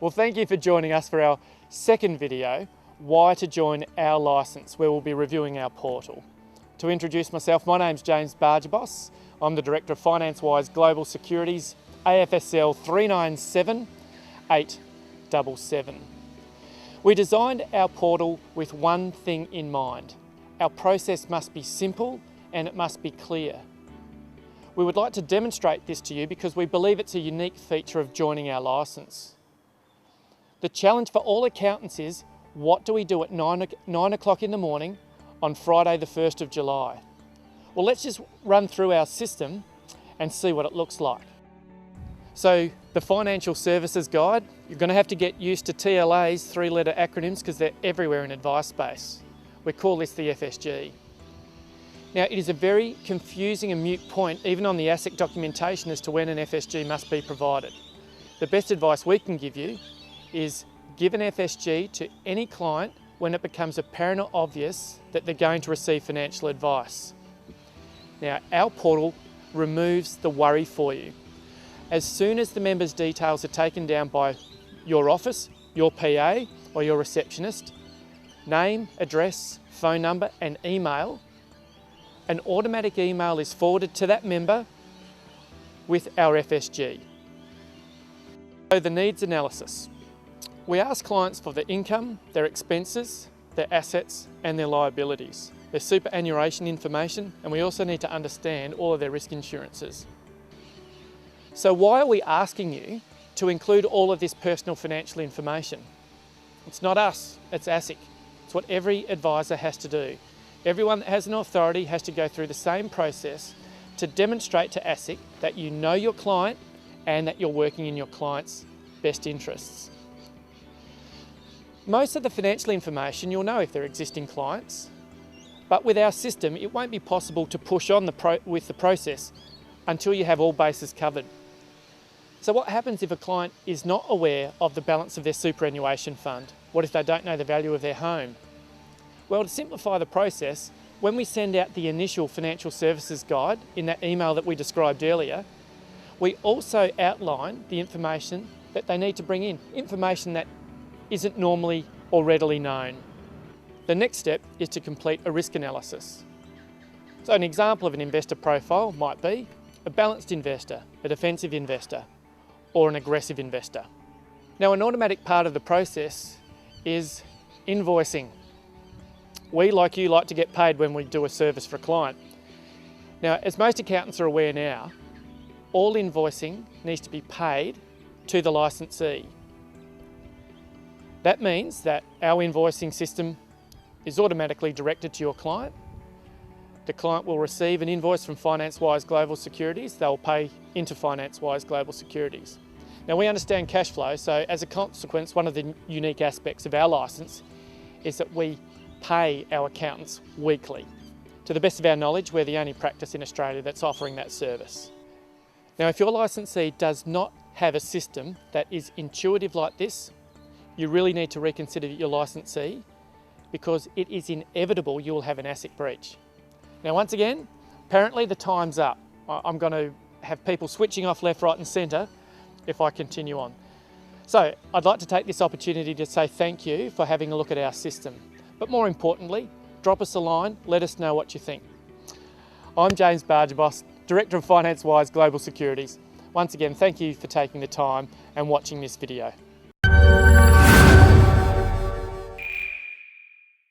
Well, thank you for joining us for our second video, Why to Join Our Licence, where we'll be reviewing our portal. To introduce myself, my name's James Bargeboss. I'm the Director of FinanceWise Global Securities, AFSL 397877. We designed our portal with one thing in mind. Our process must be simple and it must be clear. We would like to demonstrate this to you because we believe it's a unique feature of joining our licence. The challenge for all accountants is, what do we do at 9 o'clock in the morning on Friday the 1st of July? Well, let's just run through our system and see what it looks like. So the Financial Services Guide, you're going to have to get used to TLA's three-letter acronyms because they're everywhere in advice space. We call this the FSG. Now, it is a very confusing and moot point even on the ASIC documentation as to when an FSG must be provided. The best advice we can give you is give an FSG to any client when it becomes apparent or obvious that they're going to receive financial advice. Now, our portal removes the worry for you. As soon as the member's details are taken down by your office, your PA or your receptionist, name, address, phone number and email, an automatic email is forwarded to that member with our FSG. So the needs analysis. We ask clients for their income, their expenses, their assets and their liabilities, their superannuation information, and we also need to understand all of their risk insurances. So why are we asking you to include all of this personal financial information? It's not us, it's ASIC. It's what every advisor has to do. Everyone that has an authority has to go through the same process to demonstrate to ASIC that you know your client and that you're working in your client's best interests. Most of the financial information you'll know if they're existing clients, but with our system it won't be possible to push on with the process until you have all bases covered. So what happens if a client is not aware of the balance of their superannuation fund? What if they don't know the value of their home? Well, to simplify the process, when we send out the initial Financial Services Guide in that email that we described earlier, we also outline the information that they need to bring in, information that isn't normally or readily known. The next step is to complete a risk analysis. So an example of an investor profile might be a balanced investor, a defensive investor, or an aggressive investor. Now, an automatic part of the process is invoicing. We, like you, like to get paid when we do a service for a client. Now, as most accountants are aware now, all invoicing needs to be paid to the licensee. That means that our invoicing system is automatically directed to your client. The client will receive an invoice from FinanceWise Global Securities. They'll pay into FinanceWise Global Securities. Now, we understand cash flow, so as a consequence, one of the unique aspects of our licence is that we pay our accountants weekly. To the best of our knowledge, we're the only practice in Australia that's offering that service. Now, if your licensee does not have a system that is intuitive like this, you really need to reconsider your licensee because it is inevitable you will have an ASIC breach. Now, once again, apparently the time's up. I'm going to have people switching off left, right and centre if I continue on. So I'd like to take this opportunity to say thank you for having a look at our system. But more importantly, drop us a line, let us know what you think. I'm James Bargeboss, Director of FinanceWise Global Securities. Once again, thank you for taking the time and watching this video.